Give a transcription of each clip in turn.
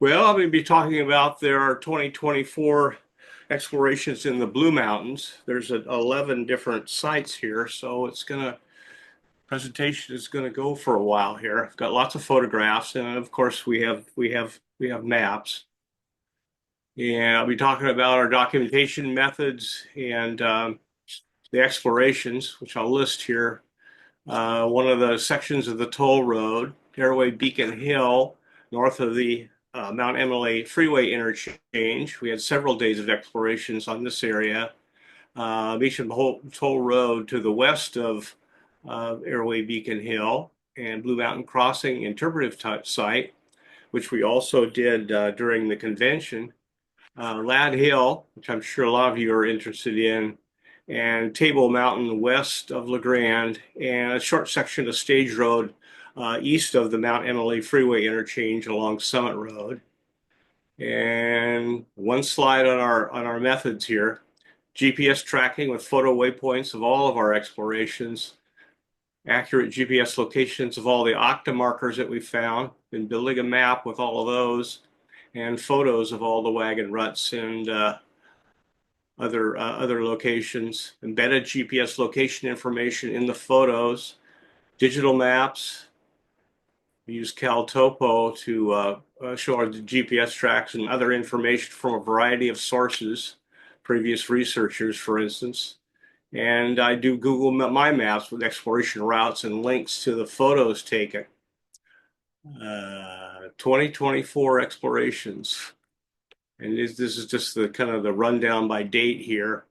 Well, I'm going to be talking about their 2024 explorations in the Blue Mountains. There's 11 different sites here, so presentation is going to go for a while here. I've got lots of photographs, and of course we have maps. And I'll be talking about our documentation methods and the explorations, which I'll list here. One of the sections of the toll road, Airway Beacon Hill, north of the Mount Emily Freeway interchange. We had several days of explorations on this area. Beecham Toll Road to the west of Airway Beacon Hill and Blue Mountain Crossing interpretive site, which we also did during the convention. Lad Hill, which I'm sure a lot of you are interested in, and Table Mountain west of La Grande, and a short section of Stage Road east of the Mount Emily Freeway interchange along Summit Road. And one slide on our methods here. GPS tracking with photo waypoints of all of our explorations, accurate GPS locations of all the OCTA markers that we found, been building a map with all of those, and photos of all the wagon ruts and other locations, embedded GPS location information in the photos, digital maps. We use CalTopo to show our GPS tracks and other information from a variety of sources, previous researchers, for instance. And I do Google My Maps with exploration routes and links to the photos taken. 2024 explorations. And this is just the kind of the rundown by date here.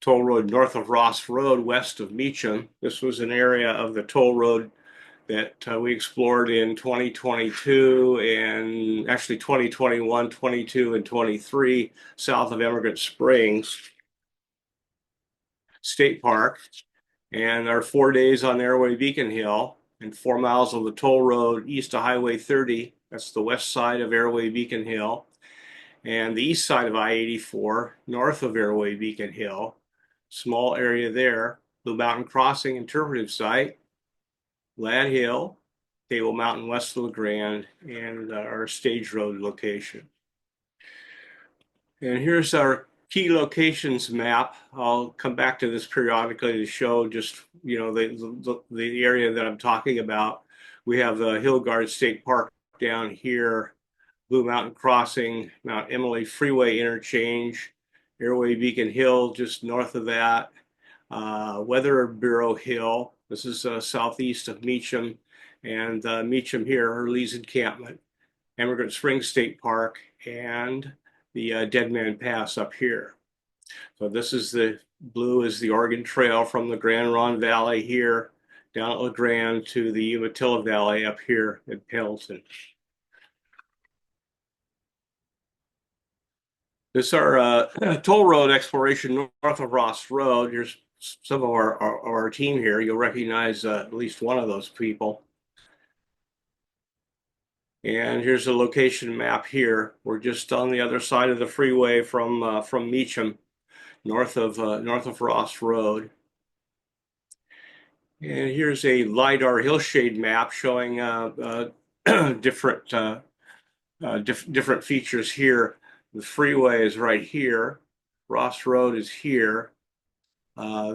Toll road north of Ross Road, west of Meacham. This was an area of the toll road that we explored in 2022 and actually 2021, 22, and 23, south of Emigrant Springs State Park. And our 4 days on Airway Beacon Hill and 4 miles of the toll road east of Highway 30. That's the west side of Airway Beacon Hill. And the east side of I-84, north of Airway Beacon Hill. Small area there. Blue Mountain Crossing interpretive site. Lad Hill, Table Mountain west of La Grande, and our Stage Road location. And here's our key locations map. I'll come back to this periodically to show just, the area that I'm talking about. We have the Hillgard State Park down here, Blue Mountain Crossing, Mount Emily Freeway interchange, Airway Beacon Hill just north of that, Weather Bureau Hill. This is southeast of Meacham, and Meacham here, Hurley's encampment, Emigrant Springs State Park, and the Dead Man Pass up here. So this is the blue is the Oregon Trail from the Grand Ronde Valley here down at La Grande to the Umatilla Valley up here at Pendleton. This is our toll road exploration north of Ross Road. Here's some of our team here. You'll recognize at least one of those people. And here's a location map here. We're just on the other side of the freeway from Meacham, north of Ross Road. And here's a LiDAR hillshade map showing different features here. The freeway is right here. Ross Road is here.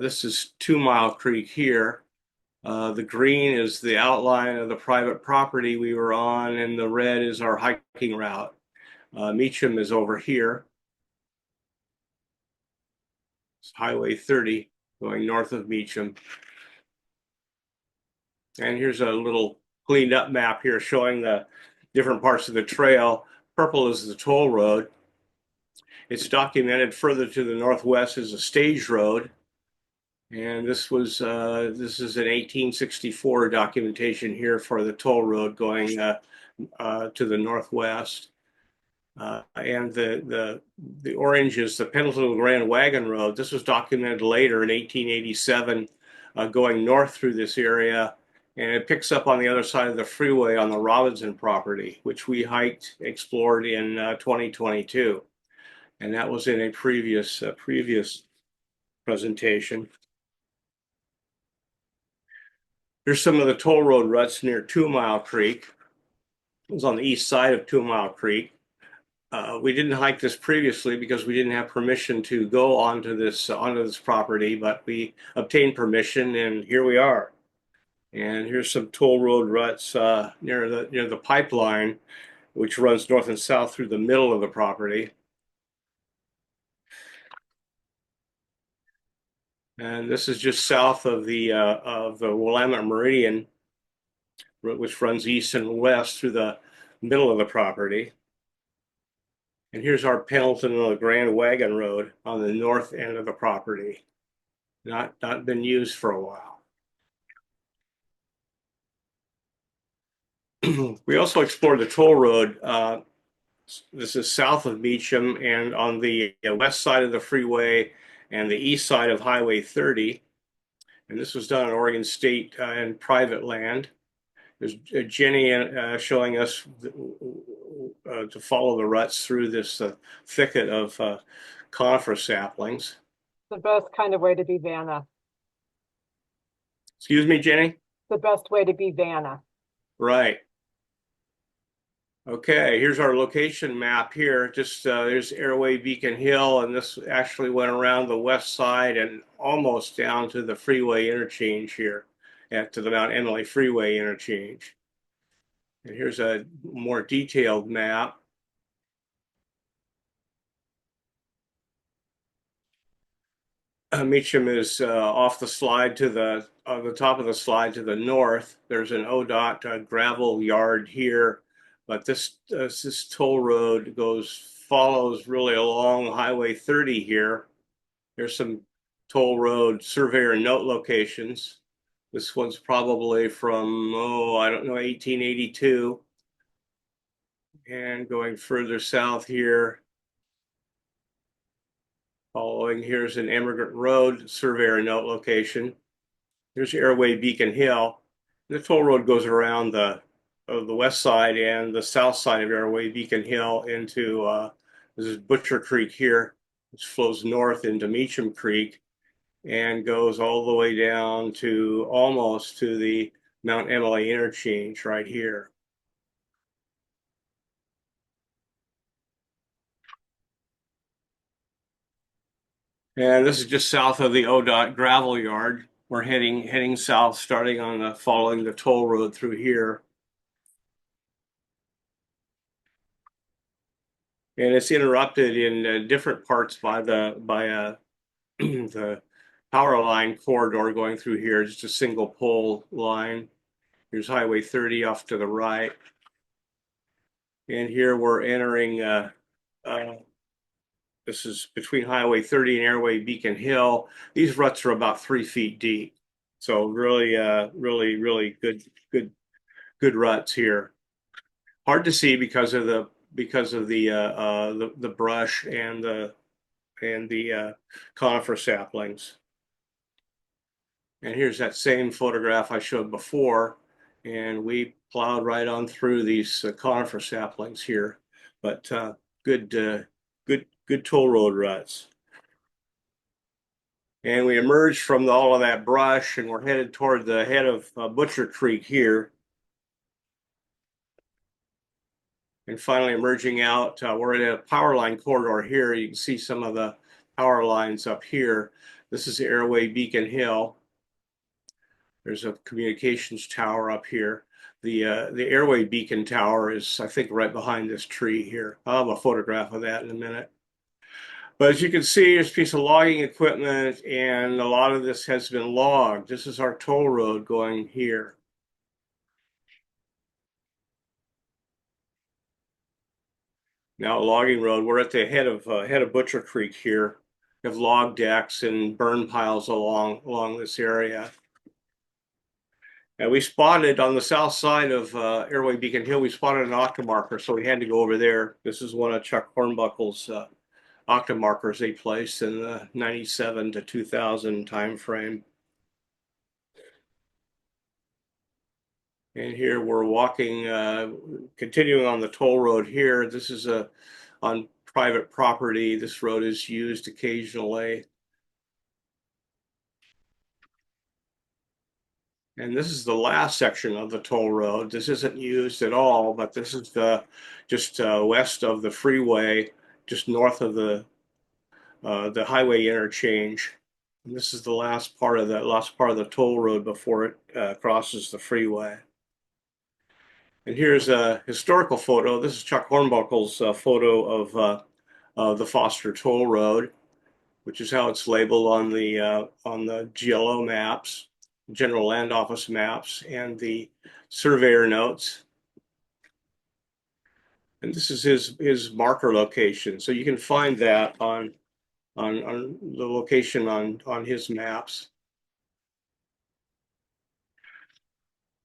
This is 2 Mile Creek here. The green is the outline of the private property we were on, and the red is our hiking route. Meacham is over here. It's Highway 30 going north of Meacham. And here's a little cleaned up map here showing the different parts of the trail. Purple is the toll road. It's documented further to the northwest as a stage road. And this is an 1864 documentation here for the toll road going to the northwest. And the orange is the Pendleton Grand Wagon Road. This was documented later in 1887 going north through this area. And it picks up on the other side of the freeway on the Robinson property, which we explored in 2022. And that was in a previous presentation. Here's some of the toll road ruts near 2 Mile Creek. was on the east side of 2 Mile Creek. We didn't hike this previously because we didn't have permission to go onto this property, but we obtained permission, and here we are. And here's some toll road ruts near the pipeline, which runs north and south through the middle of the property. And this is just south of the Willamette Meridian, which runs east and west through the middle of the property. And here's our Pendleton and Grand Wagon Road on the north end of the property. Not been used for a while. We also explored the toll road. This is south of Meacham and on the west side of the freeway and the east side of Highway 30. And this was done on Oregon State and private land. There's Jenny showing us to follow the ruts through this thicket of conifer saplings. The best kind of way to be Vanna. Excuse me, Jenny? The best way to be Vanna. Right. Okay, here's our location map here. Just there's Airway Beacon Hill, and this actually went around the west side and almost down to the freeway interchange here, to the Mount Emily Freeway interchange. And here's a more detailed map. Meacham is off the slide to the top of the slide to the north. There's an ODOT gravel yard here, but this toll road follows really along Highway 30 here. There's some toll road surveyor note locations. This one's probably from, I don't know, 1882. And going further south here, following, here's an Emigrant Road surveyor note location. Here's Airway Beacon Hill. The toll road goes around the west side and the south side of Airway Beacon Hill into this is Butcher Creek here, which flows north into Meacham Creek and goes all the way down to almost to the Mount Emily interchange right here. And this is just south of the ODOT gravel yard. We're heading south, starting on following the toll road through here. And it's interrupted in different parts by the power line corridor going through here. Just a single pole line. Here's Highway 30 off to the right. And here we're entering, this is between Highway 30 and Airway Beacon Hill. These ruts are about 3 feet deep. So really, really good ruts here. Hard to see because of the brush and the conifer saplings. And here's that same photograph I showed before, and we plowed right on through these conifer saplings here. But good toll road ruts. And we emerged from all of that brush, and we're headed toward the head of Butcher Creek here. And finally emerging out, we're in a power line corridor here. You can see some of the power lines up here. This is Airway Beacon Hill. There's a communications tower up here. The Airway Beacon Tower is, I think, right behind this tree here. I'll have a photograph of that in a minute. But as you can see, there's a piece of logging equipment, and a lot of this has been logged. This is our toll road going here. Now logging road, we're at the head of Butcher Creek here. We have log decks and burn piles along this area. And we spotted on the south side of Airway Beacon Hill, we spotted an octa marker, so we had to go over there. This is one of Chuck Hornbuckle's octa markers they placed in the 97 to 2000 time frame. And here we're walking, continuing on the toll road here. This is on private property. This road is used occasionally. And this is the last section of the toll road. This isn't used at all, but this is the just west of the freeway, just north of the highway interchange. And this is the last part of the toll road before it crosses the freeway. And here's a historical photo. This is Chuck Hornbuckle's photo of the Foster Toll Road, which is how it's labeled on the GLO maps, General Land Office maps, and the surveyor notes. And this is his marker location. So you can find that on the location on his maps.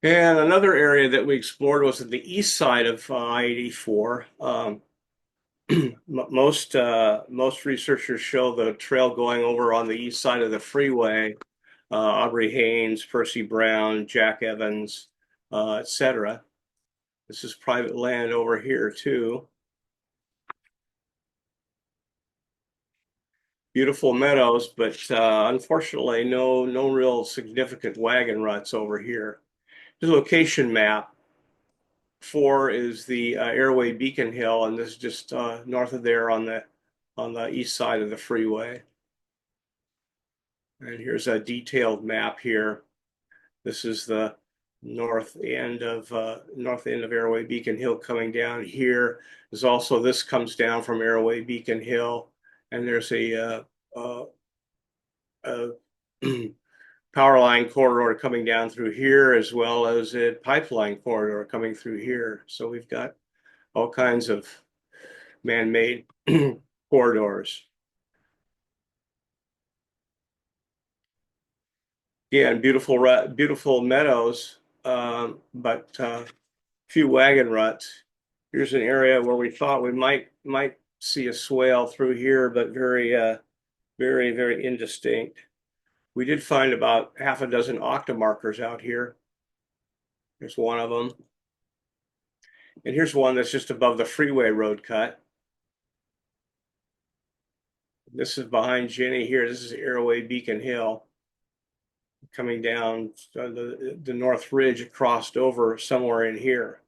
And another area that we explored was at the east side of I-84. Most researchers show the trail going over on the east side of the freeway. Aubrey Haynes, Percy Brown, Jack Evans, etc. This is private land over here too. Beautiful meadows, but unfortunately, no real significant wagon ruts over here. The location map. 4 is the Airway Beacon Hill, and this is just north of there on the east side of the freeway. And here's a detailed map here. This is the north end of Airway Beacon Hill coming down here. There's also this comes down from Airway Beacon Hill, and there's a power line corridor coming down through here, as well as a pipeline corridor coming through here. So we've got all kinds of man-made corridors. Again, beautiful meadows, but few wagon ruts. Here's an area where we thought we might see a swale through here, but very indistinct. We did find about half a dozen octa markers out here. Here's one of them. And here's one that's just above the freeway road cut. This is behind Jenny here. This is Airway Beacon Hill. Coming down the North Ridge, it crossed over somewhere in here.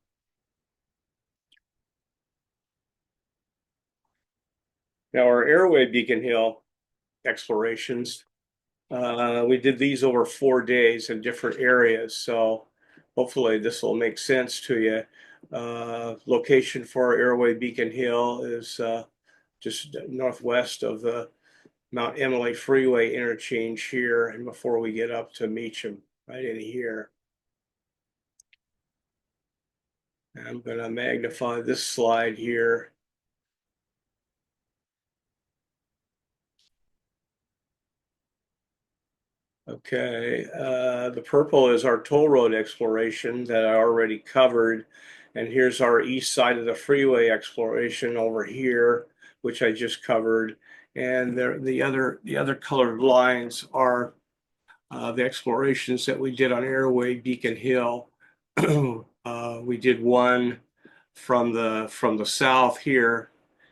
Now our Airway Beacon Hill explorations, we did these over 4 days in different areas, so hopefully this will make sense to you. Location for Airway Beacon Hill is just northwest of the Mount Emily Freeway interchange here, and before we get up to Meacham, right in here. I'm going to magnify this slide here. Okay, the purple is our toll road exploration that I already covered. And here's our east side of the freeway exploration over here, which I just covered. And the other colored lines are the explorations that we did on Airway Beacon Hill. We did one from the south here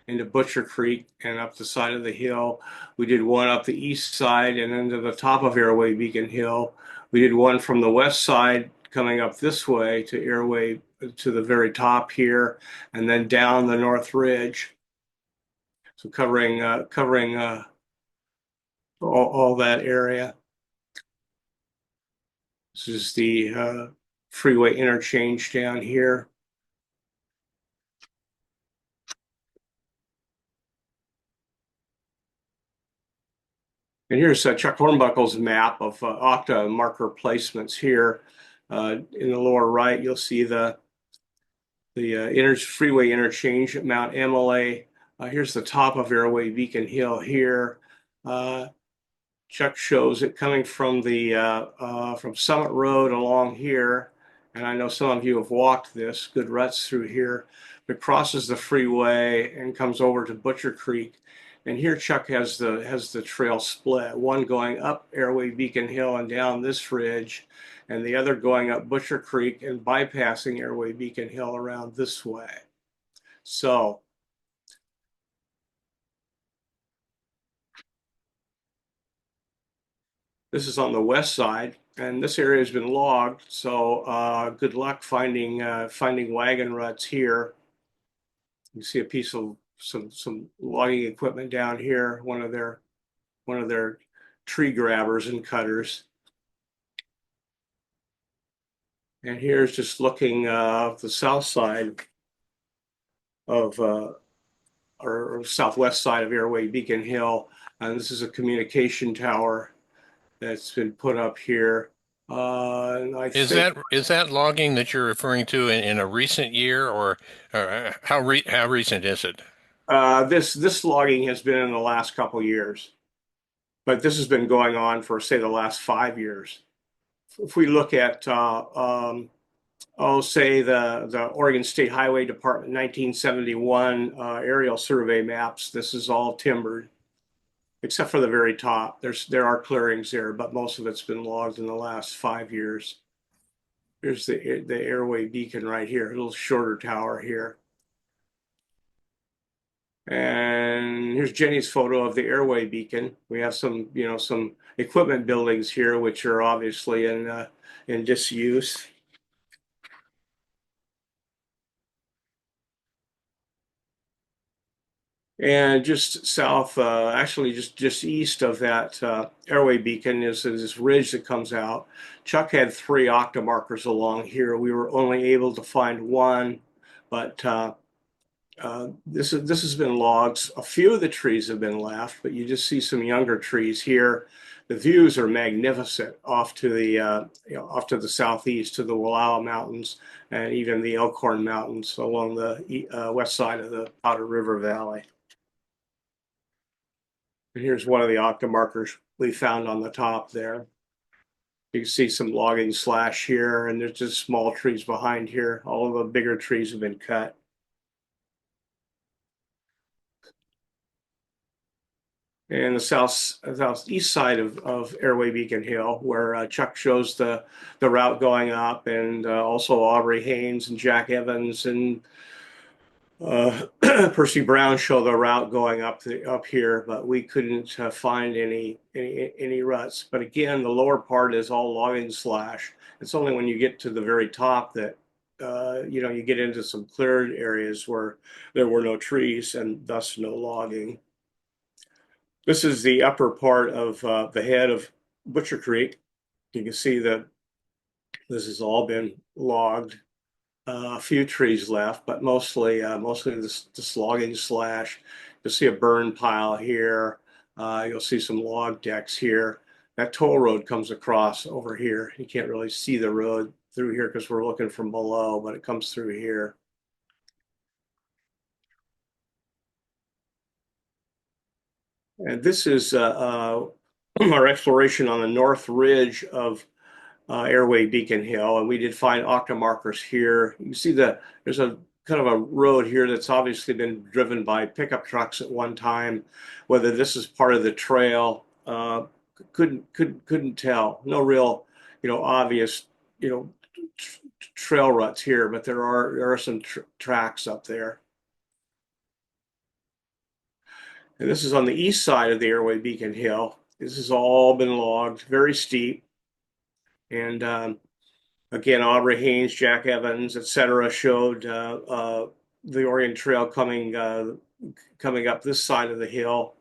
into Butcher Creek and up the side of the hill. We did one up the east side and then to the top of Airway Beacon Hill. We did one from the west side coming up this way to Airway to the very top here, and then down the North Ridge. So covering all that area. This is the freeway interchange down here. And here's Chuck Hornbuckle's map of octa marker placements here. In the lower right, you'll see the freeway interchange at Mount Emily. Here's the top of Airway Beacon Hill here. Chuck shows it coming from from Summit Road along here, and I know some of you have walked this, good ruts through here. It crosses the freeway and comes over to Butcher Creek. And here Chuck has the trail split, one going up Airway Beacon Hill and down this ridge, and the other going up Butcher Creek and bypassing Airway Beacon Hill around this way. So this is on the west side, And this area has been logged, so good luck finding wagon ruts here. You see a piece of some logging equipment down here, one of their tree grabbers and cutters. And here's just looking the south side of or southwest side of Airway Beacon Hill. And this is a communication tower that's been put up here. And I Is think that logging that you're referring to in a recent year, or how recent is it? this logging has been in the last couple years, but this has been going on for, say, the last 5 years. If we look at say the Oregon State Highway Department 1971 aerial survey maps, this is all timbered, except for the very top. There are clearings there, but most of it's been logged in the last 5 years. Here's the airway beacon right here, a little shorter tower here. And here's Jenny's photo of the airway beacon. We have some equipment buildings here, which are obviously in disuse. And just south, actually just east of that airway beacon is this ridge that comes out. Chuck had 3 octa markers along here. We were only able to find one, but this has been logged. A few of the trees have been left, but you just see some younger trees here. The views are magnificent off to the off to the southeast, to the Wallowa Mountains and even the Elkhorn Mountains along the west side of the Powder River Valley. And here's one of the octa markers we found on the top there. You can see some logging slash here, and there's just small trees behind here. All of the bigger trees have been cut. And the southeast side of Airway Beacon Hill, where Chuck shows the route going up, and also Aubrey Haynes and Jack Evans and Percy Brown show the route going up here, but we couldn't find any ruts. But again, the lower part is all logging slash. It's only when you get to the very top that you get into some cleared areas where there were no trees and thus no logging. This is the upper part of the head of Butcher Creek. You can see that this has all been logged. A few trees left, but mostly this logging slash. You'll see a burn pile here. You'll see some log decks here. That toll road comes across over here. You can't really see the road through here because we're looking from below, but it comes through here. And this is our exploration on the north ridge of Airway Beacon Hill, and we did find octa markers here. You see that there's a kind of a road here that's obviously been driven by pickup trucks at one time. Whether this is part of the trail, couldn't tell. No real, obvious, trail ruts here, but there are some tracks up there. And this is on the east side of the Airway Beacon Hill. This has all been logged, very steep. And again, Aubrey Haynes, Jack Evans, etc., showed the Oregon Trail coming up this side of the hill.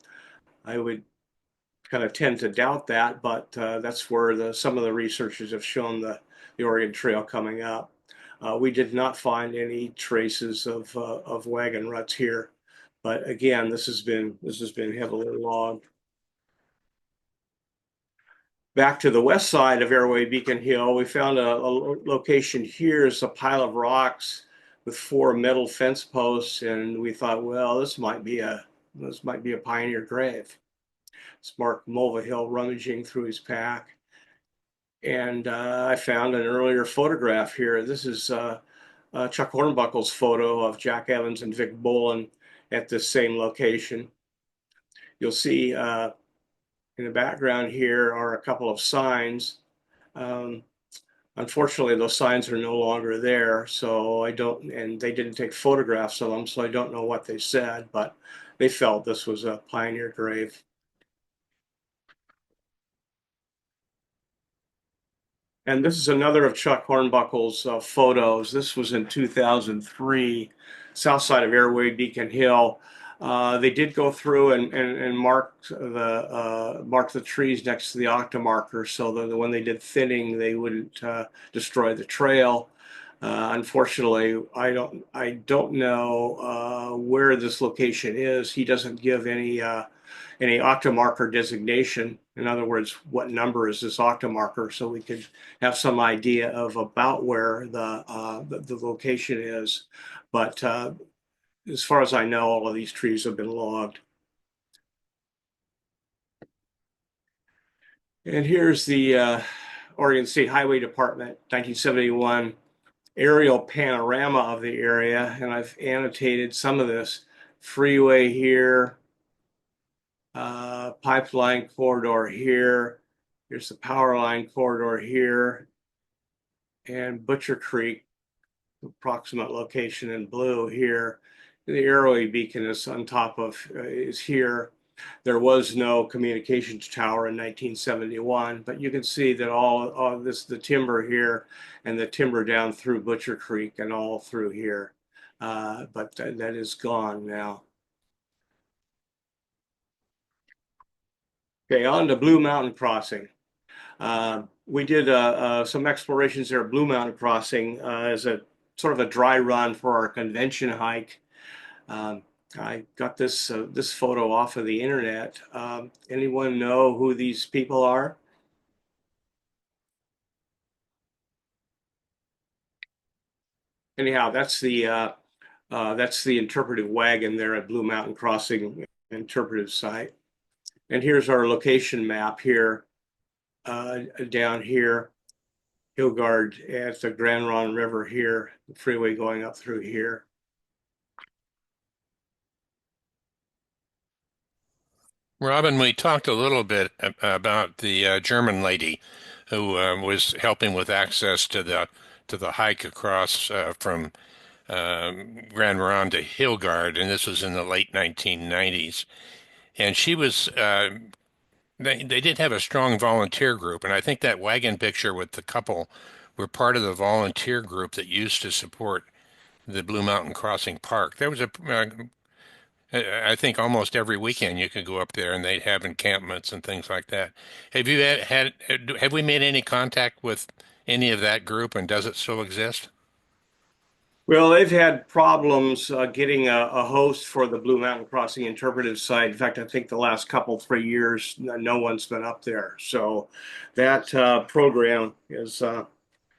I would kind of tend to doubt that, but that's where some of the researchers have shown the Oregon Trail coming up. We did not find any traces of wagon ruts here, but again, this has been heavily logged. Back to the west side of Airway Beacon Hill, we found a location here is a pile of rocks with 4 metal fence posts, and we thought, well, this might be a pioneer grave. It's Mark Mulvihill rummaging through his pack, and I found an earlier photograph here. This is Chuck Hornbuckle's photo of Jack Evans and Vic Bolin at this same location. You'll see in the background here are a couple of signs. Unfortunately, those signs are no longer there, so and they didn't take photographs of them, so I don't know what they said, but they felt this was a pioneer grave. And this is another of Chuck Hornbuckle's photos. This was in 2003, south side of Airway, Beacon Hill. They did go through and mark the trees next to the octa marker so that when they did thinning, they wouldn't destroy the trail. Unfortunately, I don't know where this location is. He doesn't give any octomarker designation. In other words, what number is this octomarker, so we could have some idea of about where the location is. But as far as I know, all of these trees have been logged. And here's the Oregon State Highway Department, 1971 aerial panorama of the area, and I've annotated some of this. Freeway here, pipeline corridor here. Here's the power line corridor here, and Butcher Creek, approximate location in blue here. The Arroway beacon is on top of is here. There was no communications tower in 1971, but you can see that all this, the timber here and the timber down through Butcher Creek and all through here. But that is gone now. Okay, on to Blue Mountain Crossing. We did some explorations there at Blue Mountain Crossing as a sort of a dry run for our convention hike. I got this photo off of the internet. Anyone know who these people are? Anyhow, that's the interpretive wagon there at Blue Mountain Crossing interpretive site. And here's our location map here, down here, Hillgard at the Grand Ronde River here, the freeway going up through here. Robin, we talked a little bit about the German lady who was helping with access to the hike across from Grand Ronde to Hillgard, and this was in the late 1990s. And she was they did have a strong volunteer group, and I think that wagon picture with the couple were part of the volunteer group that used to support the Blue Mountain Crossing Park. There was I think almost every weekend you could go up there and they'd have encampments and things like that. Have we made any contact with any of that group, and does it still exist? Well, they've had problems getting a host for the Blue Mountain Crossing interpretive site. In fact, I think the last couple, 3 years, no one's been up there. So that program is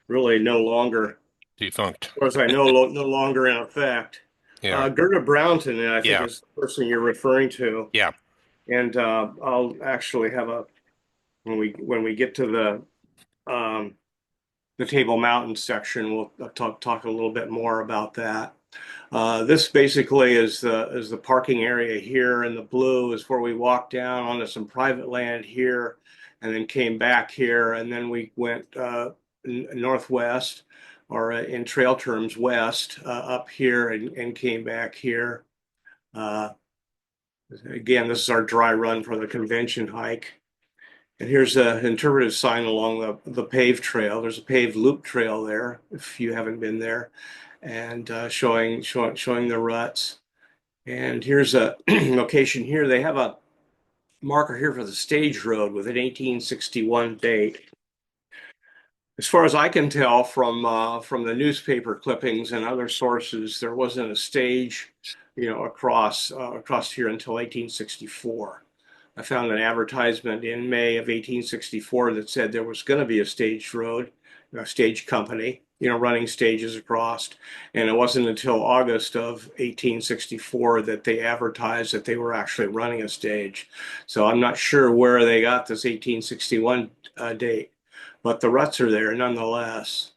really no longer, Defunct. as far as I know, no longer in effect. Yeah. Gerda Brownton, I think, Yeah. is the person you're referring to. Yeah. And I'll actually have when we get to the Table Mountain section, we'll talk a little bit more about that. This basically is the parking area here, and the blue is where we walked down onto some private land here, and then came back here, and then we went northwest, or in trail terms west, up here and came back here. Uh, Again, this is our dry run for the convention hike. And here's an interpretive sign along the paved trail. There's a paved loop trail there, if you haven't been there, and showing the ruts. And here's a location here. They have a marker here for the stage road with an 1861 date. As far as I can tell from the newspaper clippings and other sources, there wasn't a stage, across here until 1864. I found an advertisement in May of 1864 that said there was going to be a stage road, a stage company, running stages across. And it wasn't until August of 1864 that they advertised that they were actually running a stage. So I'm not sure where they got this 1861 date, but the ruts are there nonetheless.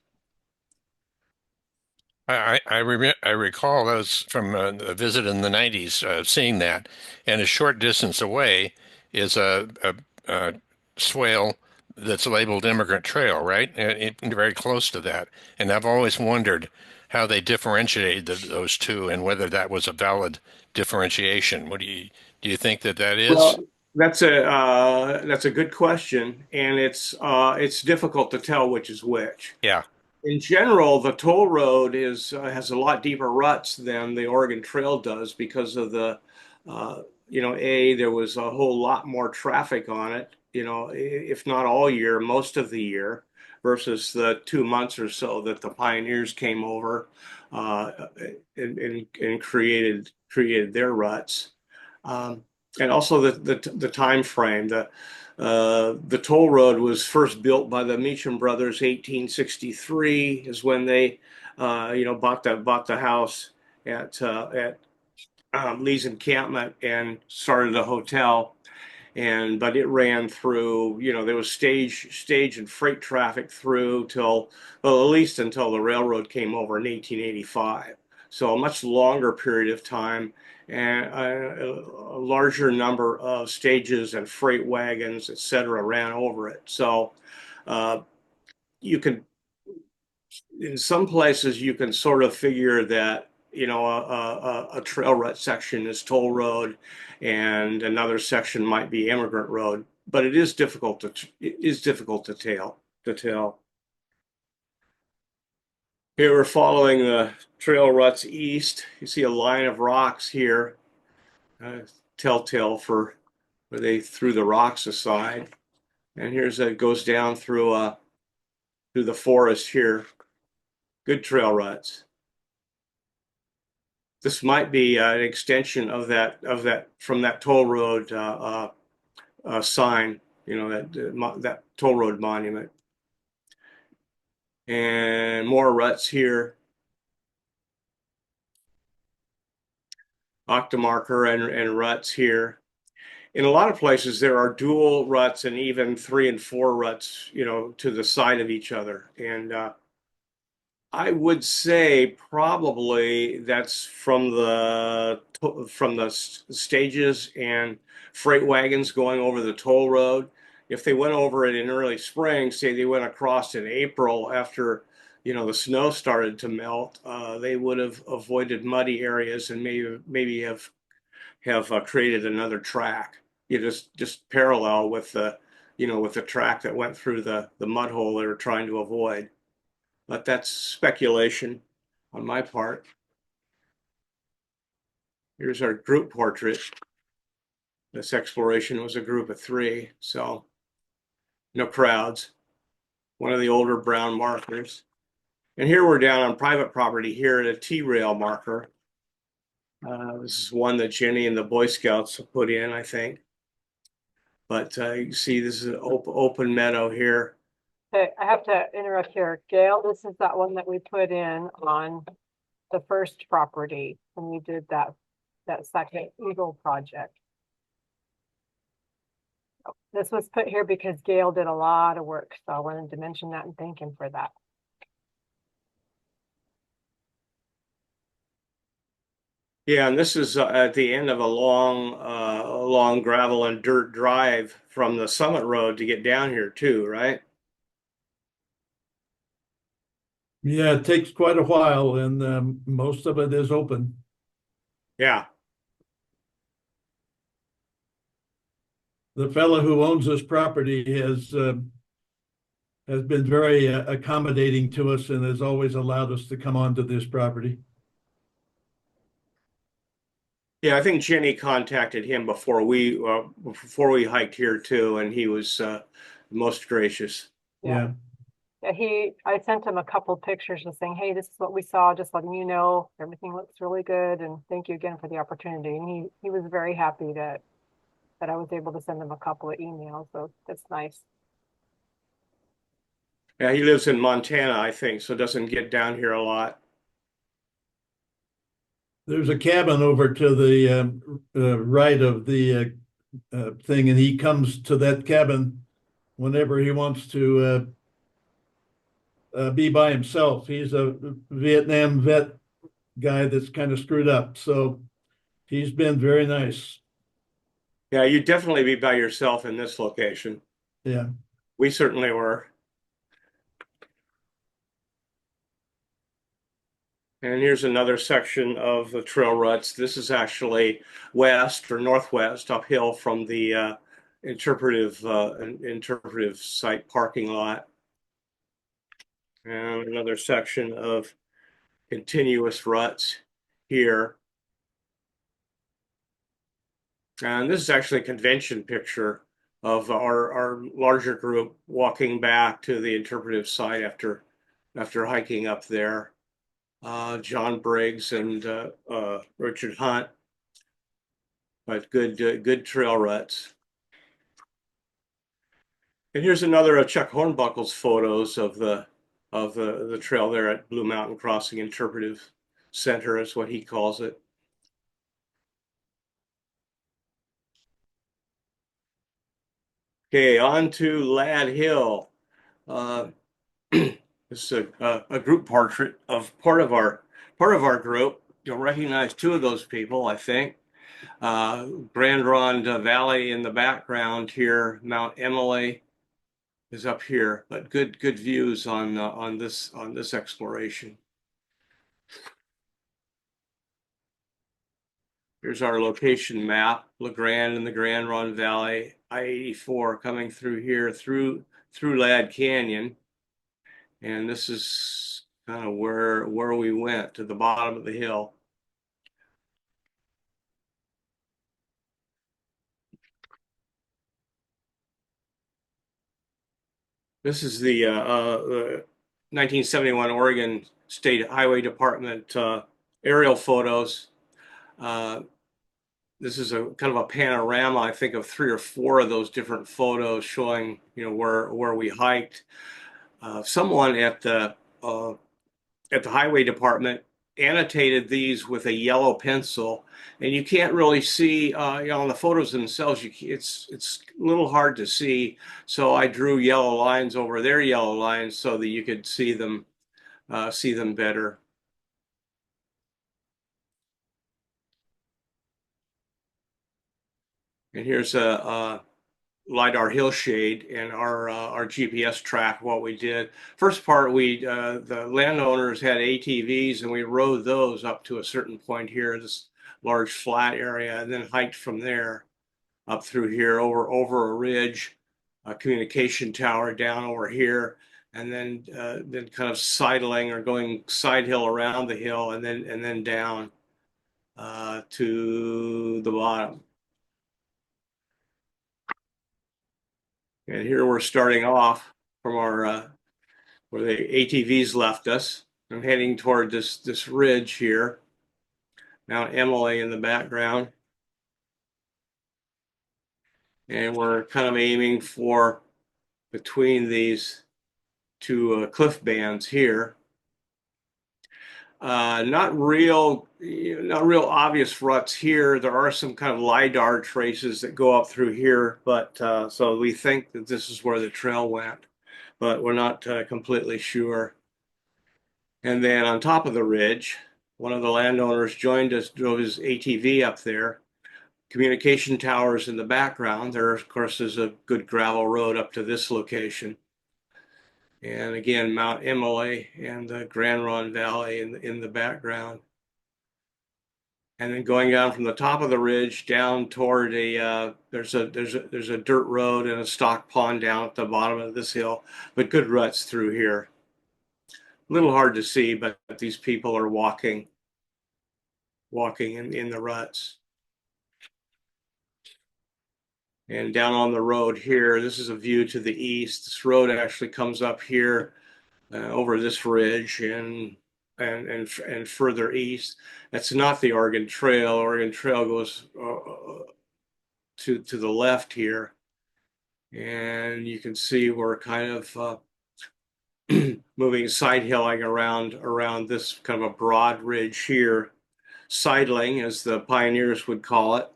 I recall those from a visit in the 90s, seeing that, and a short distance away is a swale that's labeled Immigrant Trail, right? Very close to that. And I've always wondered how they differentiated those two and whether that was a valid differentiation. Do you think that is? Well, That's a good question, and it's difficult to tell which is which. Yeah. In general, the toll road is has a lot deeper ruts than the Oregon Trail does because of there was a whole lot more traffic on it, if not all year, most of the year, versus the 2 months or so that the pioneers came over uh, and created their ruts. Um, and also the time frame. The toll road was first built by the Meacham brothers. 1863 is when they, bought the house at Lee's encampment and started a hotel. But it ran through. There was stage and freight traffic through till, well, at least until the railroad came over in 1885. So a much longer period of time and a larger number of stages and freight wagons, et cetera, ran over it. So uh, you can, in some places, you can sort of figure that, a trail rut section is toll road and another section might be immigrant road, but it is difficult to tell. Here we're following the trail ruts east. You see a line of rocks here, uh, telltale for where they threw the rocks aside. And it goes down through the forest here. Good trail ruts. This might be an extension of that from that toll road sign, that toll road monument. And more ruts here. Octomarker and ruts here. In a lot of places, there are dual ruts and even 3 and 4 ruts, to the side of each other. And I would say probably that's from the stages and freight wagons going over the toll road. If they went over it in early spring, say they went across in April after the snow started to melt, they would have avoided muddy areas and maybe have created another track. Just parallel with the track that went through the mud hole they were trying to avoid. But that's speculation on my part. Here's our group portrait. This exploration was a group of 3, so no crowds. One of the older brown markers. And here we're down on private property here at a T-rail marker. This is one that Jenny and the Boy Scouts put in, I think. But you can see this is an open meadow here. Okay, I have to interrupt here. Gail, this is that one that we put in on the first property when we did that second Eagle project. This was put here because Gail did a lot of work, so I wanted to mention that and thank him for that. Yeah, and this is at the end of a long gravel and dirt drive from the Summit Road to get down here too, right? Yeah, it takes quite a while, and most of it is open. Yeah. The fellow who owns this property has been very accommodating to us and has always allowed us to come onto this property. Yeah, I think Jenny contacted him before we hiked here too, and he was most gracious. Yeah. Yeah, I sent him a couple pictures just saying, hey, this is what we saw, just letting you know, everything looks really good, and thank you again for the opportunity. And he was very happy that I was able to send him a couple of emails, so that's nice. Yeah, he lives in Montana, I think, so doesn't get down here a lot. There's a cabin over to the right of the thing, and he comes to that cabin whenever he wants to be by himself. He's a Vietnam vet guy that's kind of screwed up, so he's been very nice. Yeah, you'd definitely be by yourself in this location. Yeah. We certainly were. And here's another section of the trail ruts. This is actually west or northwest uphill from the interpretive site parking lot. And another section of continuous ruts here. And this is actually a convention picture of our larger group walking back to the interpretive site after hiking up there. John Briggs and Richard Hunt, but good trail ruts. And here's another of Chuck Hornbuckle's photos of the trail there at Blue Mountain Crossing Interpretive Center, is what he calls it. Okay, on to Lad Hill. This is a group portrait of part of our group. You'll recognize two of those people, I think. Grand Ronde Valley in the background here. Mount Emily is up here, but good views on this exploration. Here's our location map, LeGrand and the Grand Ronde Valley, I-84 coming through here through Ladd Canyon. And this is kind of where we went, to the bottom of the hill. This is the 1971 Oregon State Highway Department aerial photos. This is a kind of a panorama, I think, of 3 or 4 of those different photos showing, where we hiked. Someone at the highway department annotated these with a yellow pencil, and you can't really see, on the photos themselves, it's a little hard to see. So I drew yellow lines over their yellow lines so that you could see them better. And here's a LiDAR hillshade and our GPS track. What we did first part, the landowners had ATVs, and we rode those up to a certain point here, this large flat area, and then hiked from there up through here over a ridge, a communication tower down over here, and then kind of sidling or going side hill around the hill, and then down to the bottom. And here we're starting off from our where the ATVs left us. I'm heading toward this ridge here, Mount Emily in the background. And we're kind of aiming for between these two cliff bands here. Not real obvious ruts here. There are some kind of LiDAR traces that go up through here, but so we think that this is where the trail went, but we're not completely sure. And then on top of the ridge, one of the landowners joined us, drove his ATV up there. Communication towers in the background. There, of course, is a good gravel road up to this location. And again, Mount Emily and the Grand Ronde Valley in the background. And then going down from the top of the ridge down toward there's a dirt road and a stock pond down at the bottom of this hill, but good ruts through here. A little hard to see, but these people are walking in the ruts. And down on the road here, this is a view to the east. This road actually comes up here over this ridge and further east. That's not the Oregon Trail. Oregon Trail goes to the left here, and you can see we're kind of moving side hilling around this kind of a broad ridge here, sidling as the pioneers would call it.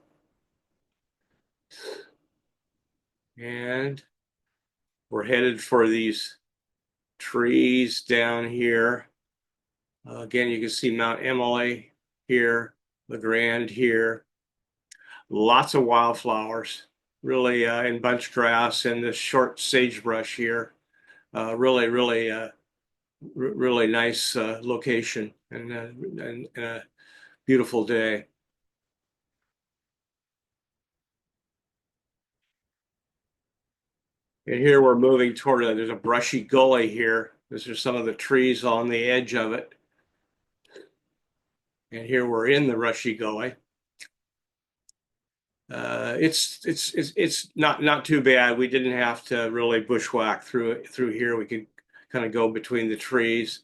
And we're headed for these trees down here. Again, you can see Mount Emily here, LeGrand here. Lots of wildflowers, really, and bunch grass and this short sagebrush here. Really nice location. and a beautiful day. And here we're moving toward there's a brushy gully here. These are some of the trees on the edge of it. And here we're in the brushy gully. It's not too bad. We didn't have to really bushwhack through here. We could kind of go between the trees.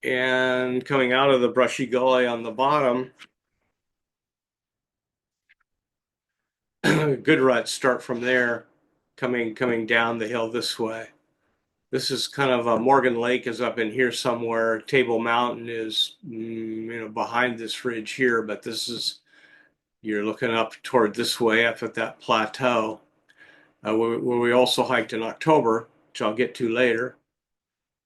And coming out of the brushy gully on the bottom, good ruts start from there, coming down the hill this way. This is kind of Morgan Lake is up in here somewhere. Table Mountain is behind this ridge here, but you're looking up toward this way up at that plateau where we also hiked in October, which I'll get to later.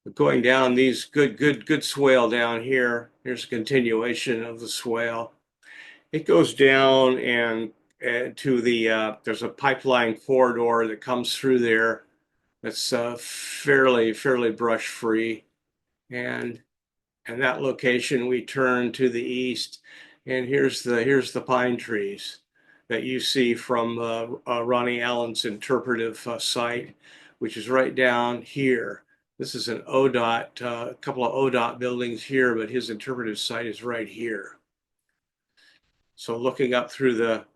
But going down these good swale down here. Here's a continuation of the swale. It goes down and to there's a pipeline corridor that comes through there that's fairly brush free, and that location we turn to the east, and here's the pine trees that you see from Ronnie Allen's interpretive site, which is right down here. This is an ODOT, a couple of ODOT buildings here, but his interpretive site is right here. So looking up through the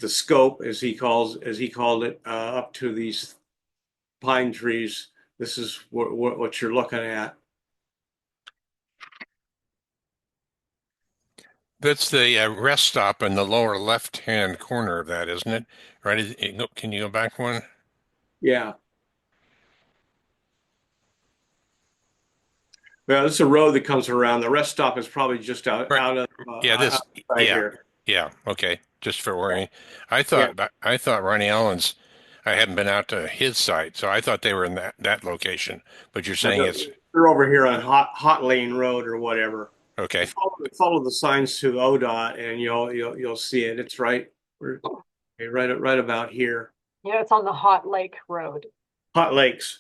scope, as he called it, up to these pine trees, this is what you're looking at. That's the rest stop in the lower left-hand corner of that, isn't it? Right? Can you go back one? Yeah. Well, this is a road that comes around. The rest stop is probably just out Right. of Yeah, this. outside Yeah, here. yeah. Okay, just for worrying. Yeah. I thought Ronnie Allen's. I hadn't been out to his site, so I thought they were in that location. But you're Now saying it's they're over here on Hot Lane Road or whatever. okay. Follow the signs to ODOT, and you'll see it. It's we're right about here. Yeah, it's on the Hot Lake Road. Hot Lakes.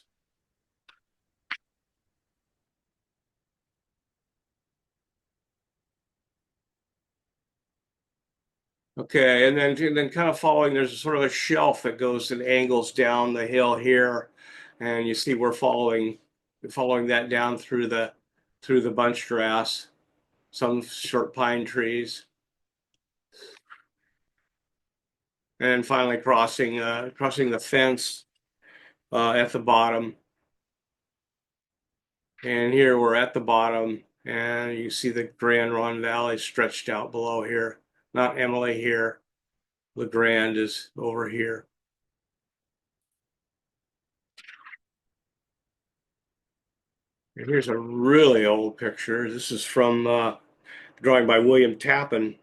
Okay, and then kind of following, there's a sort of a shelf that goes and angles down the hill here, and you see we're following that down through the bunch grass, some short pine trees, and then finally crossing the fence at the bottom. And here we're at the bottom, and you see the Grand Ron Valley stretched out below here. Not Emily here. The Grand is over here. And here's a really old picture. This is from drawing by William Tappan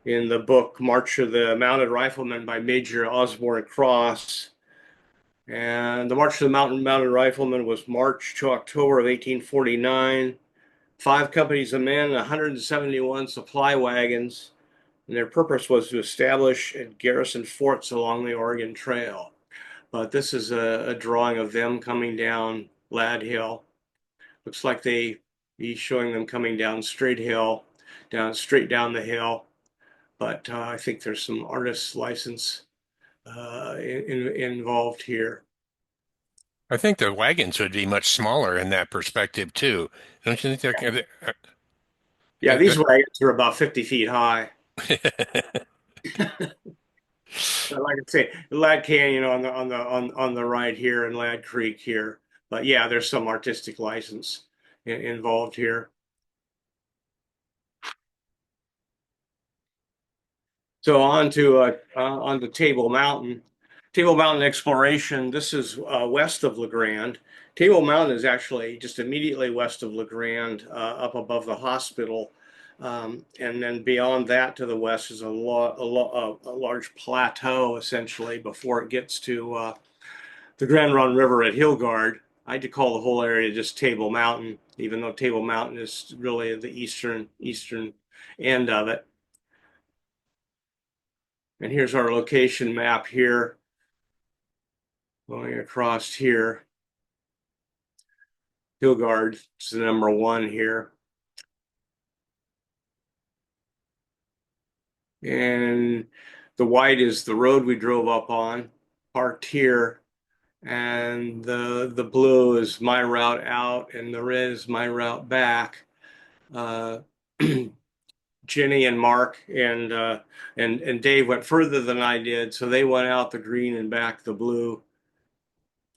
in the book March of the Mounted Riflemen by Major Osborne Cross. And the March of the Mounted Riflemen was March to October of 1849. 5 companies of men, 171 supply wagons, and their purpose was to establish and garrison forts along the Oregon Trail. But this is a drawing of them coming down Lad Hill. Looks like he's showing them coming down straight down the hill. But I think there's some artist's license involved here. I think the wagons would be much smaller in that perspective too. Don't you think Yeah, these wagons are about 50 feet high. Like I say, Lad Canyon on the right here and Lad Creek here. But yeah, there's some artistic license involved here. So on to Table Mountain. Table Mountain exploration. This is west of LeGrand. Table Mountain is actually just immediately west of LeGrand, up above the hospital. And then beyond that to the west is a large plateau, essentially, before it gets to the Grand Ronde River at Hillgard. I had to call the whole area just Table Mountain, even though Table Mountain is really the eastern end of it. And here's our location map here, going across here. Hillgard is the number one here. And the white is the road we drove up on, parked here. And the blue is my route out, and the red is my route back. Jenny and Mark and Dave went further than I did, so they went out the green and back the blue.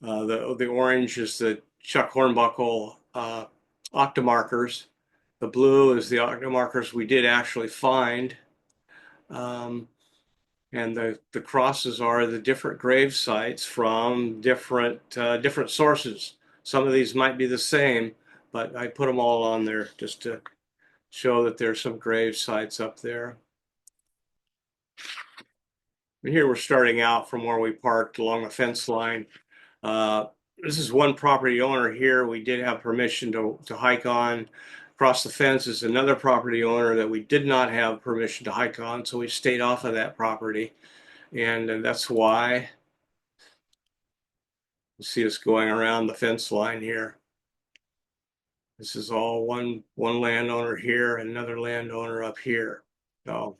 The orange is the Chuck Hornbuckle octomarkers. The blue is the octomarkers we did actually find. And the crosses are the different grave sites from different sources. Some of these might be the same, but I put them all on there just to show that there's some grave sites up there. And here we're starting out from where we parked along the fence line. This is one property owner here. We did have permission to hike on. Across the fence is another property owner that we did not have permission to hike on, so we stayed off of that property. And that's why you see us going around the fence line here. This is all one landowner here, another landowner up here. So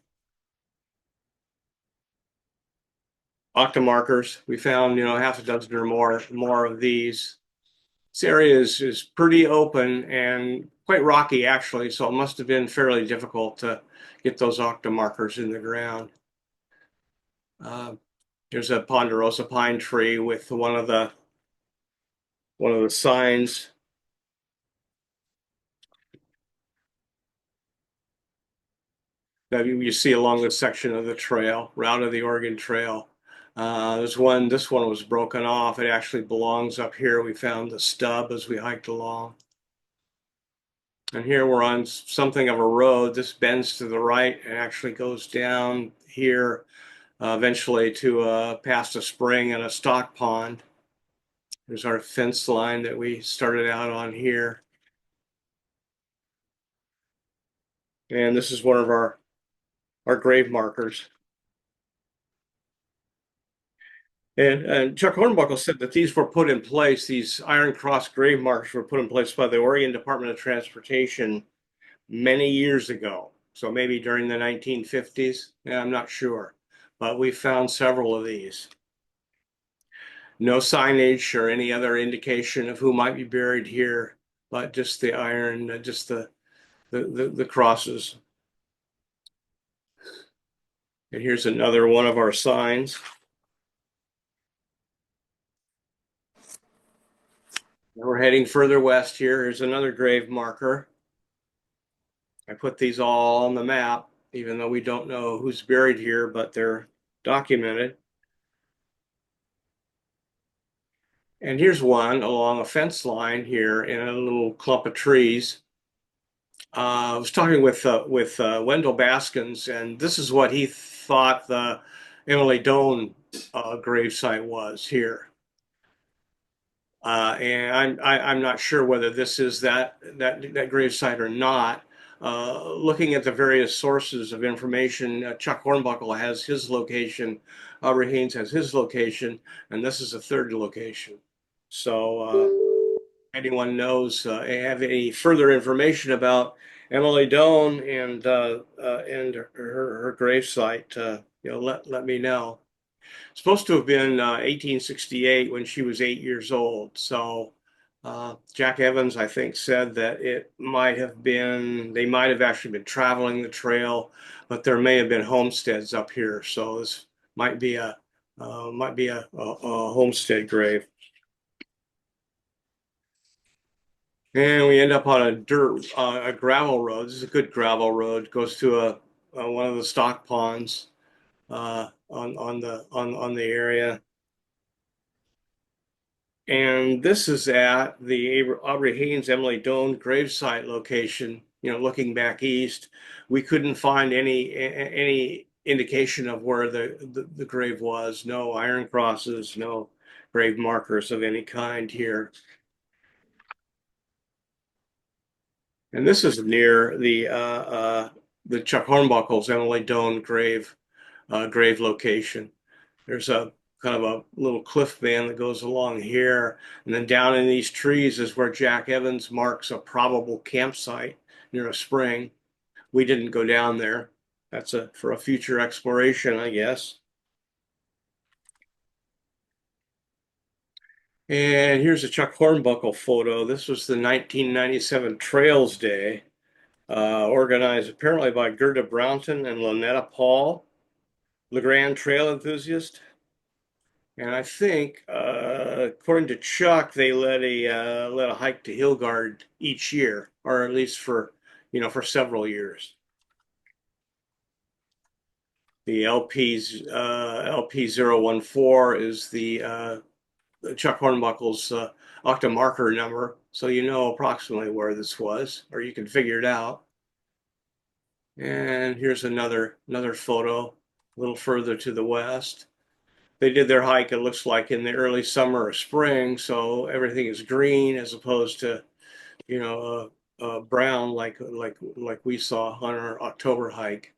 octomarkers, we found, half a dozen or more of these. This area is pretty open and quite rocky actually, so it must have been fairly difficult to get those octomarkers in the ground. There's a ponderosa pine tree with one of the signs. That you see along this section of the trail, route of the Oregon Trail. This one was broken off. It actually belongs up here. We found the stub as we hiked along. And here we're on something of a road. This bends to the right and actually goes down here, eventually to past a spring and a stock pond. There's our fence line that we started out on here. And this is one of our grave markers. And Chuck Hornbuckle said that these were put in place, these Iron Cross grave markers were put in place by the Oregon Department of Transportation many years ago. So maybe during the 1950s, yeah, I'm not sure. But we found several of these. No signage or any other indication of who might be buried here, but just the iron, just the crosses. And here's another one of our signs. We're heading further west here. Here's another grave marker. I put these all on the map, even though we don't know who's buried here, but they're documented. And here's one along a fence line here in a little clump of trees. I was talking with Wendell Baskins, and this is what he thought the Emily Doan gravesite was here. And I'm not sure whether this is that gravesite or not. Looking at the various sources of information, Chuck Hornbuckle has his location, Aubrey Haynes has his location, and this is a third location. So anyone knows, have any further information about Emily Doan and her gravesite, let me know. Supposed to have been 1868 when she was 8 years old. So Jack Evans, I think, said that it might have been, they might have actually been traveling the trail, but there may have been homesteads up here. So this might be a homestead grave. And we end up on a gravel road. This is a good gravel road. Goes to one of the stock ponds on the area. And this is at the Aubrey Haynes Emily Doan gravesite location. Looking back east, we couldn't find any indication of where the grave was. No iron crosses, no grave markers of any kind here. And this is near the Chuck Hornbuckle's Emily Doan grave location. There's a kind of a little cliff band that goes along here. And then down in these trees is where Jack Evans marks a probable campsite near a spring. We didn't go down there. That's for a future exploration, I guess. And here's a Chuck Hornbuckle photo. This was the 1997 Trails Day, organized apparently by Gerda Brownton and Lynetta Paul, LeGrand trail enthusiast. And I think, according to Chuck, they let a hike to Hillgard each year, or at least for several years. The LP014 is the Chuck Hornbuckle's octa marker number, so you know approximately where this was, or you can figure it out. And here's another photo, a little further to the west. They did their hike, it looks like, in the early summer or spring, so everything is green as opposed to, brown like we saw on our October hike.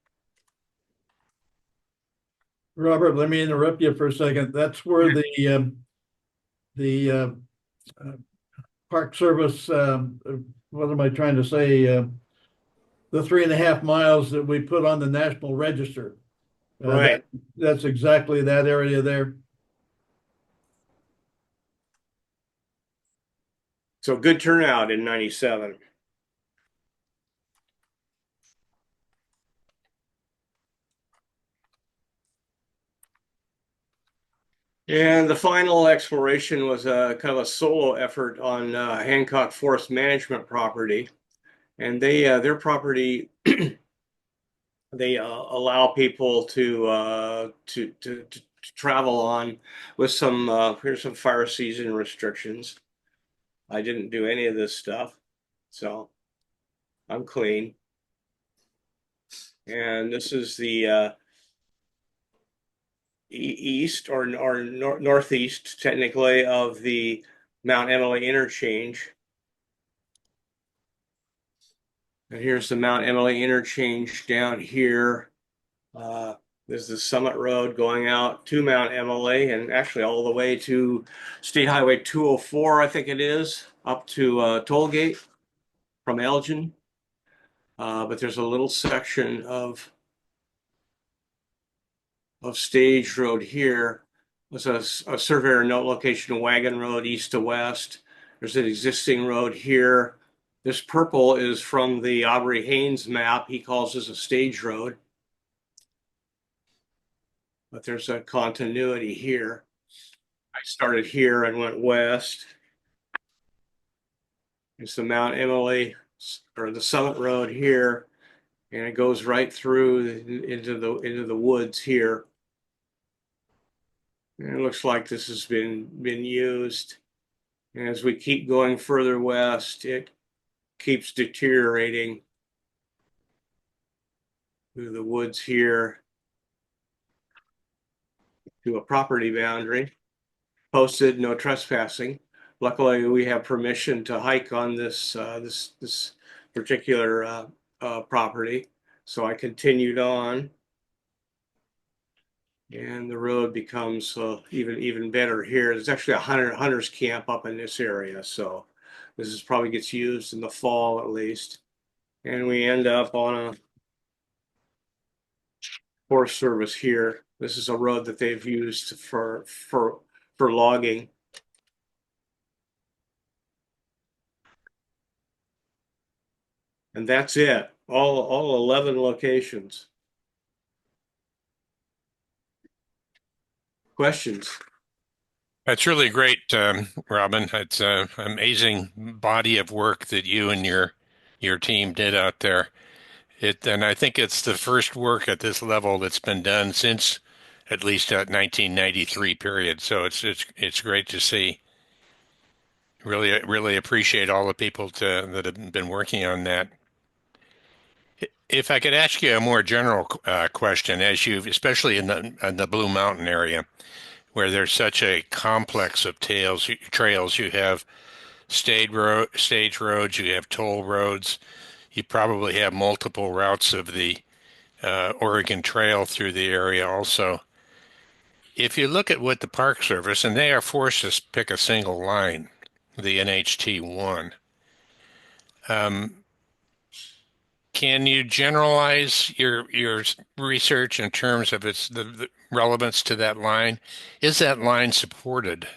Robert, let me interrupt you for a second. That's where the Park Service, what am I trying to say? The 3.5 miles that we put on the National Register. Right. That's exactly that area there. So good turnout in 97. And the final exploration was a kind of a solo effort on Hancock Forest Management property. And their property, they allow people to travel on with here's some fire season restrictions. I didn't do any of this stuff, so I'm clean. And this is the east or northeast, technically, of the Mount Emily interchange. And here's the Mount Emily interchange down here. There's the Summit Road going out to Mount Emily and actually all the way to State Highway 204, I think it is, up to Tollgate from Elgin. But there's a little section of Stage Road here. There's a surveyor note location, Wagon Road, east to west. There's an existing road here. This purple is from the Aubrey Haynes map. He calls this a stage road. But there's a continuity here. I started here and went west. It's the Mount Emily, or the Summit Road here, and it goes right through into the woods here. And it looks like this has been used. And as we keep going further west, it keeps deteriorating through the woods here to a property boundary. Posted no trespassing. Luckily, we have permission to hike on this particular property, so I continued on, and the road becomes even better here. There's actually a hunter's camp up in this area, so this is probably gets used in the fall at least, and we end up on a Forest Service here. This is a road that they've used for logging. And that's it, all 11 locations. Questions? That's really great, Robin. It's an amazing body of work that you and your team did out there. And I think it's the first work at this level that's been done since at least that 1993 period. So it's great to see. Really appreciate all the people that have been working on that. If I could ask you a more general question, especially in the Blue Mountain area, where there's such a complex of trails, you have stage roads, you have toll roads, you probably have multiple routes of the Oregon Trail through the area also. if you look at what the Park Service, and they are forced to pick a single line, the NHT1, can you generalize your research in terms of the relevance to that line? Is that line supported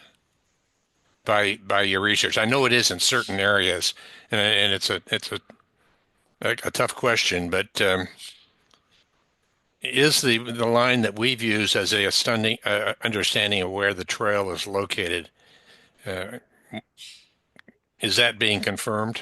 by your research? I know it is in certain areas, and it's a tough question, but is the line that we've used as a stunning understanding of where the trail is located, uh, is that being confirmed?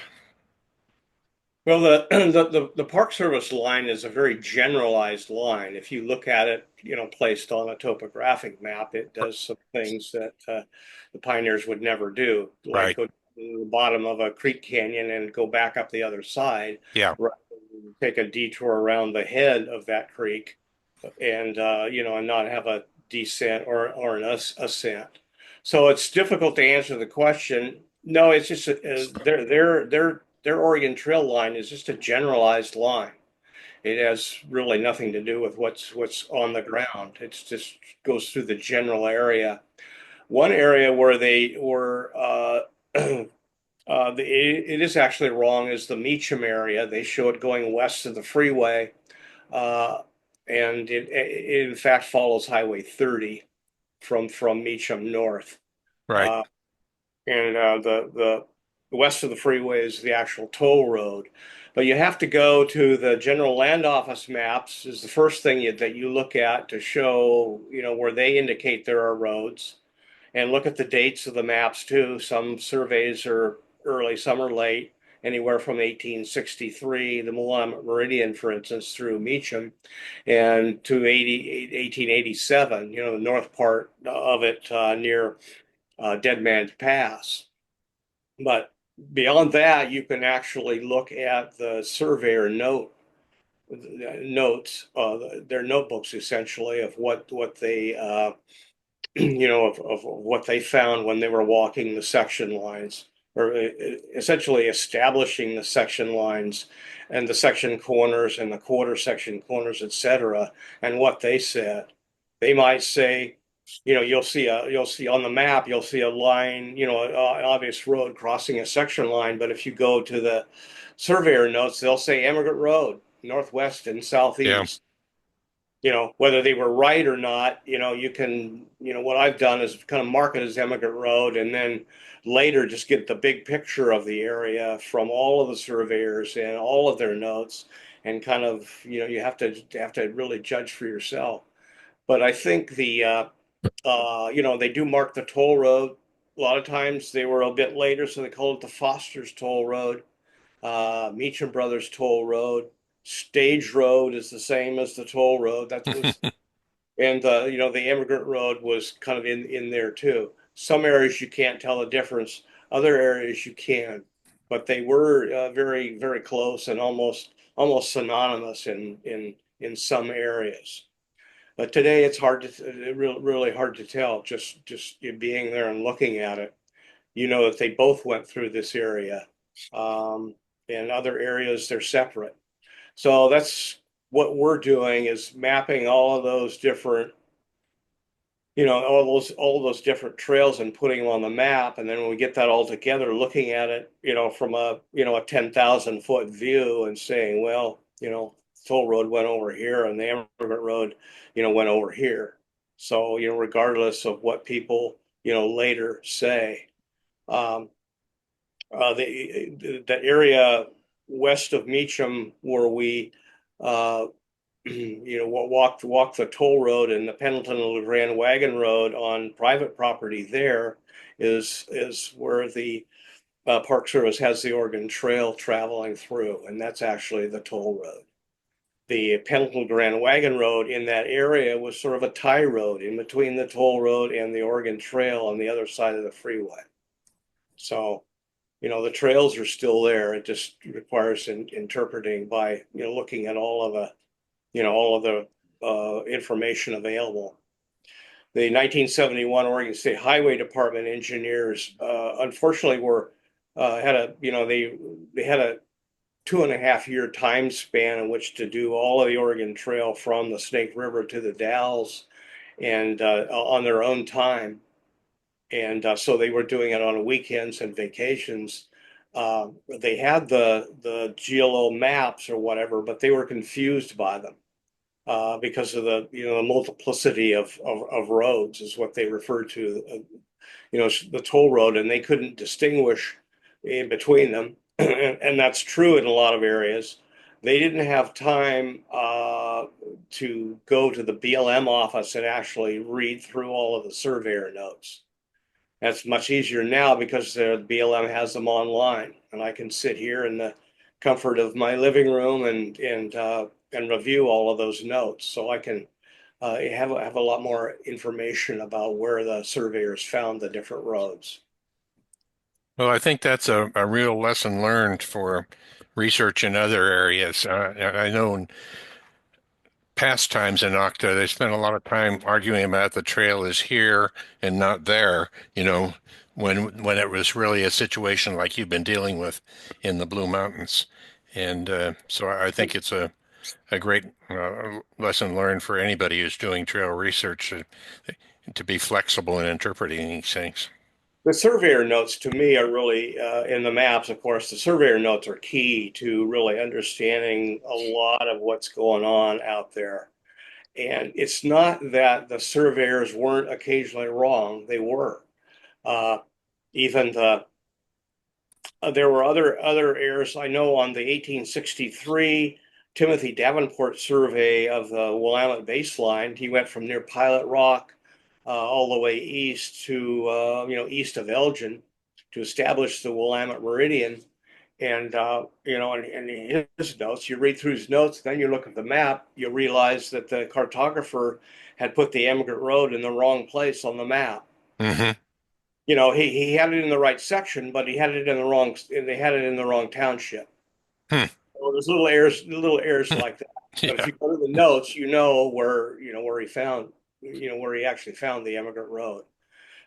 Well, the Park Service line is a very generalized line. If you look at it, placed on a topographic map, it does some things that the pioneers would never do, like Right. go to the bottom of a creek canyon and go back up the other side, Yeah. rather than take a detour around the head of that creek, and and not have a descent or an ascent. So it's difficult to answer the question. No, it's just their Oregon Trail line is just a generalized line. It has really nothing to do with what's on the ground. It's just goes through the general area. One area where they were it is actually wrong is the Meacham area. They show it going west of the freeway, uh, and it in fact follows Highway 30 from Meacham north. Right. Uh, and the west of the freeway is the actual toll road. But you have to go to the General Land Office maps is the first thing that you look at to show, where they indicate there are roads, and look at the dates of the maps too. Some surveys are early, some are late, anywhere from 1863, the Willamette Meridian, for instance, through Meacham, and to 1887, the north part of it near Dead Man's Pass. But beyond that, you can actually look at the surveyor notes, their notebooks essentially of what they of what they found when they were walking the section lines, or essentially establishing the section lines and the section corners and the quarter section corners, etc., and what they said. They might say, you'll see on the map, you'll see a line, an obvious road crossing a section line, but if you go to the surveyor notes, they'll say Emigrant Road, northwest and Yeah. southeast. Whether they were right or not, you can, what I've done is kind of mark it as Emigrant Road, and then later just get the big picture of the area from all of the surveyors and all of their notes, and kind of, you have to really judge for yourself. But I think they do mark the toll road. A lot of times they were a bit later, so they call it the Foster's Toll Road, Meacham Brothers Toll Road. Stage Road is the same as the toll road. That was, and the Immigrant Road was kind of in there too. Some areas you can't tell the difference. Other areas you can, but they were very very close and almost synonymous in some areas. But today it's hard to really hard to tell. Just being there and looking at it, that they both went through this area. In other areas they're separate. So that's what we're doing is mapping all of those different, all those different trails and putting them on the map. And then when we get that all together, looking at it, from a 10,000-foot view and saying, well, Toll Road went over here and the Emigrant Road, went over here. So, regardless of what people, later say, um, the area west of Meacham where we walk the toll road and the Pendleton and LeGrand Wagon Road on private property there is where the Park Service has the Oregon Trail traveling through, and that's actually the toll road. The Pendleton Grand Wagon Road in that area was sort of a tie road in between the toll road and the Oregon Trail on the other side of the freeway. So the trails are still there. It just requires interpreting by, looking at all of the information available. The 1971 Oregon State Highway Department engineers, unfortunately, were had a, they had a 2.5 year time span in which to do all of the Oregon Trail from the Snake River to the Dalles, and on their own time. And so they were doing it on weekends and vacations. They had the GLO maps or whatever, but they were confused by them because of the multiplicity of roads is what they referred to, the toll road, and they couldn't distinguish in between them. And that's true in a lot of areas. They didn't have time to go to the BLM office and actually read through all of the surveyor notes. That's much easier now because the BLM has them online, and I can sit here in the comfort of my living room and review all of those notes. So I can have a lot more information about where the surveyors found the different roads. Well, I think that's a real lesson learned for research in other areas. I know in past times in OCTA, they spent a lot of time arguing about the trail is here and not there, when it was really a situation like you've been dealing with in the Blue Mountains. And so I think it's a great lesson learned for anybody who's doing trail research to be flexible in interpreting these things. The surveyor notes to me are really in the maps, of course, the surveyor notes are key to really understanding a lot of what's going on out there. And it's not that the surveyors weren't occasionally wrong, they were. Uh, even there were other errors. I know on the 1863 Timothy Davenport survey of the Willamette baseline, he went from near Pilot Rock all the way east to east of Elgin to establish the Willamette Meridian. And in his notes, you read through his notes, then you look at the map, you realize that the cartographer had put the Emigrant Road in the wrong place on the map. Mm-hmm. He had it in the right section, but he had it in the wrong. They had it in the wrong township. Hmm. So there's little errors like that. But if Yeah. you go to the notes, you know where he found, where he actually found the Emigrant Road.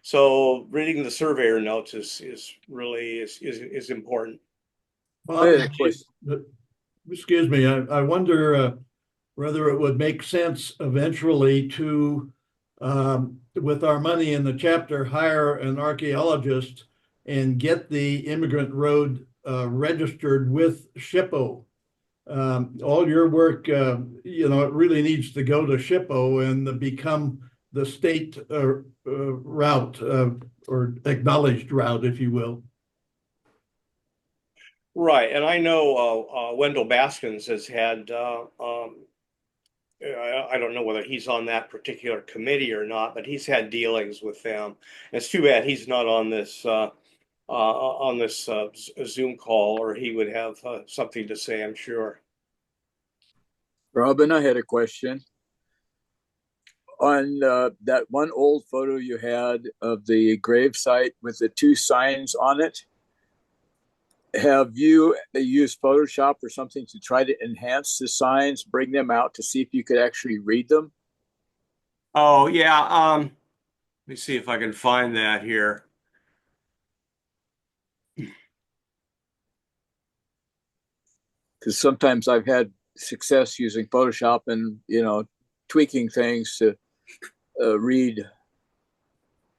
So reading the surveyor notes is really is important. Well, I had a question. excuse me, I wonder whether it would make sense eventually to, with our money in the chapter, hire an archaeologist and get the immigrant road registered with SHPO. All your work, it really needs to go to SHPO and become the state route or acknowledged route, if you will. Right, and I know Wendell Baskins has had. I don't know whether he's on that particular committee or not, but he's had dealings with them. And it's too bad he's not on this Zoom call, or he would have something to say, I'm sure. Robin, I had a question. On that one old photo you had of the grave site with the two signs on it, have you used Photoshop or something to try to enhance the signs, bring them out to see if you could actually read them? Oh yeah, let me see if I can find that here. Because sometimes I've had success using Photoshop and tweaking things to read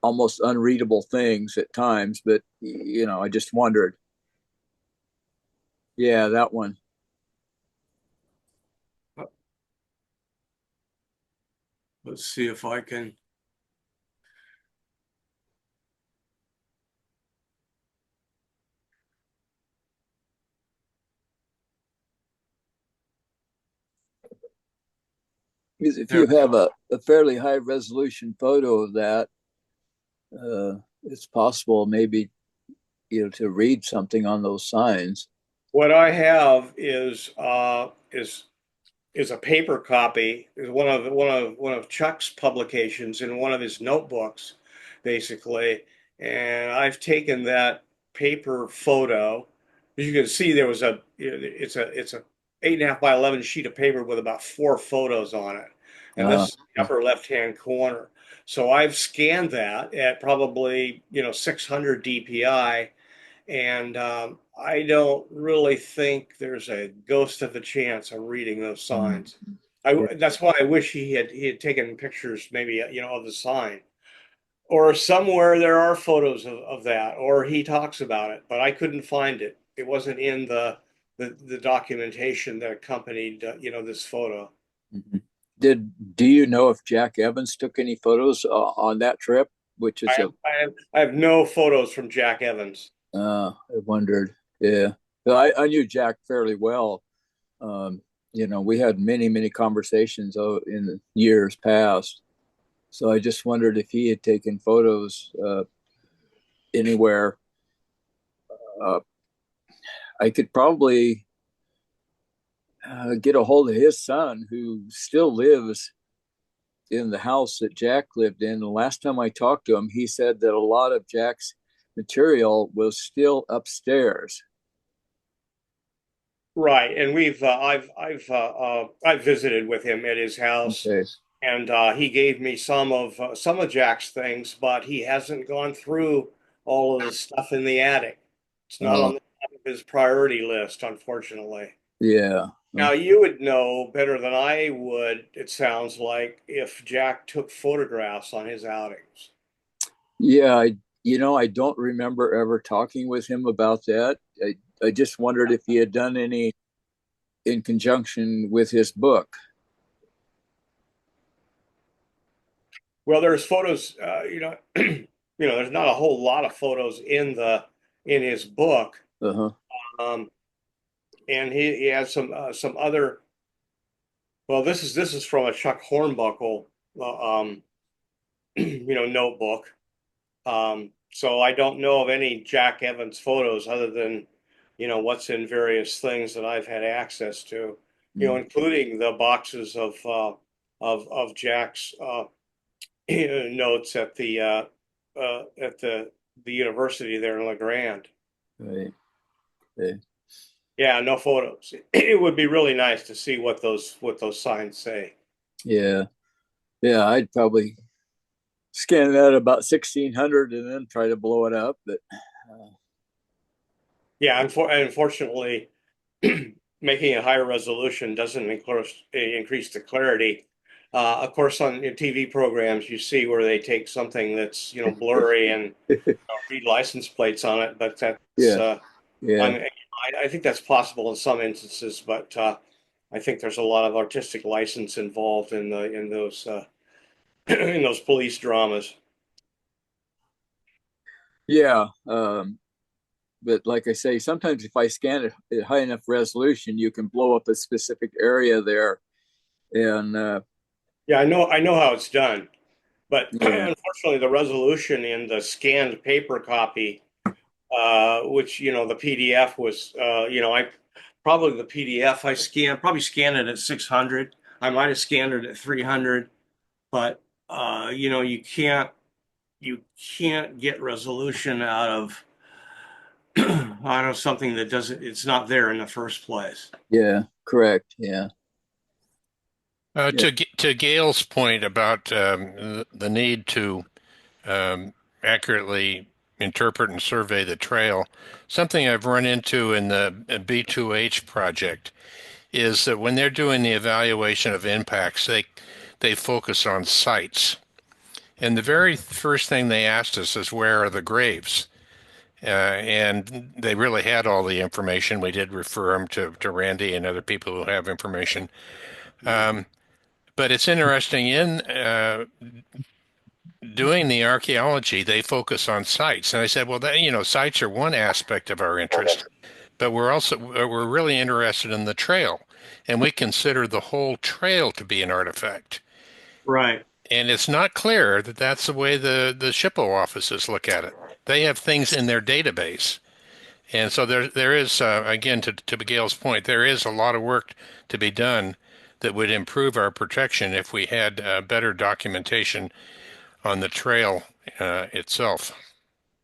almost unreadable things at times. But I just wondered. Yeah, that one. Let's see if I can. Because if you have a fairly high resolution photo of that, it's possible maybe to read something on those signs. What I have is a paper copy, is one of Chuck's publications in one of his notebooks, basically. And I've taken that paper photo. As you can see, there was it's a 8.5 by 11 sheet of paper with about 4 photos on it, and this is the upper left-hand corner. So I've scanned that at probably 600 DPI, and I don't really think there's a ghost of a chance of reading those signs. That's why I wish he had taken pictures, maybe of the sign, or somewhere there are photos of that, or he talks about it, but I couldn't find it. It wasn't in the documentation that accompanied this photo. Mhm. Do you know if Jack Evans took any photos on that trip? Which I is have I have I have no photos from Jack Evans. I wondered. Yeah. Well, I knew Jack fairly well. Um, we had many conversations in the years past. So I just wondered if he had taken photos anywhere. Uh, I could probably get a hold of his son, who still lives in the house that Jack lived in. The last time I talked to him, he said that a lot of Jack's material was still upstairs. Right, and I've visited with him at his house, Okay. and he gave me some of Jack's things, but he hasn't gone through all of the stuff in the attic. It's not Uh, on the top of his priority list, unfortunately. yeah. Now, you would know better than I would, it sounds like, if Jack took photographs on his outings. Yeah, I don't remember ever talking with him about that. I just wondered if he had done any in conjunction with his book. Well, there's photos, there's not a whole lot of photos in his book. Uh-huh. Um, and he has some other. Well, this is from a Chuck Hornbuckle, notebook. So I don't know of any Jack Evans photos other than, what's in various things that I've had access to, Mm. including the boxes of Jack's notes at the university there in La Grande. Right. Okay. Yeah, no photos. It would be really nice to see what those signs say. Yeah. Yeah, I'd probably scan that about 1600 and then try to blow it up. But Yeah, unfortunately, making a higher resolution doesn't increase the clarity. Of course, on TV programs, you see where they take something that's blurry and read license plates on it, but that's yeah, yeah, I think that's possible in some instances, but I think there's a lot of artistic license involved in those in those police dramas. yeah. But like I say, sometimes if I scan it at high enough resolution, you can blow up a specific area there. And Yeah, I know how it's done, but yeah, unfortunately, the resolution in the scanned paper copy, which the PDF was, I probably the PDF I scanned probably scanned it at 600. I might have scanned it at 300, but you can't get resolution out of something that doesn't it's not there in the first place. yeah, correct. Yeah, yeah, To Gail's point about the need to accurately interpret and survey the trail, something I've run into in the B2H project is that when they're doing the evaluation of impacts, they focus on sites. And the very first thing they asked us is, where are the graves? And they really had all the information. We did refer them to Randy and other people who have information. But it's interesting, in doing the archaeology, they focus on sites. And I said, well, sites are one aspect of our interest, but we're really interested in the trail. And we consider the whole trail to be an artifact. Right. And it's not clear that that's the way the SHPO offices look at it. They have things in their database. And so there is, again, to Gail's point, there is a lot of work to be done that would improve our protection if we had better documentation on the trail itself.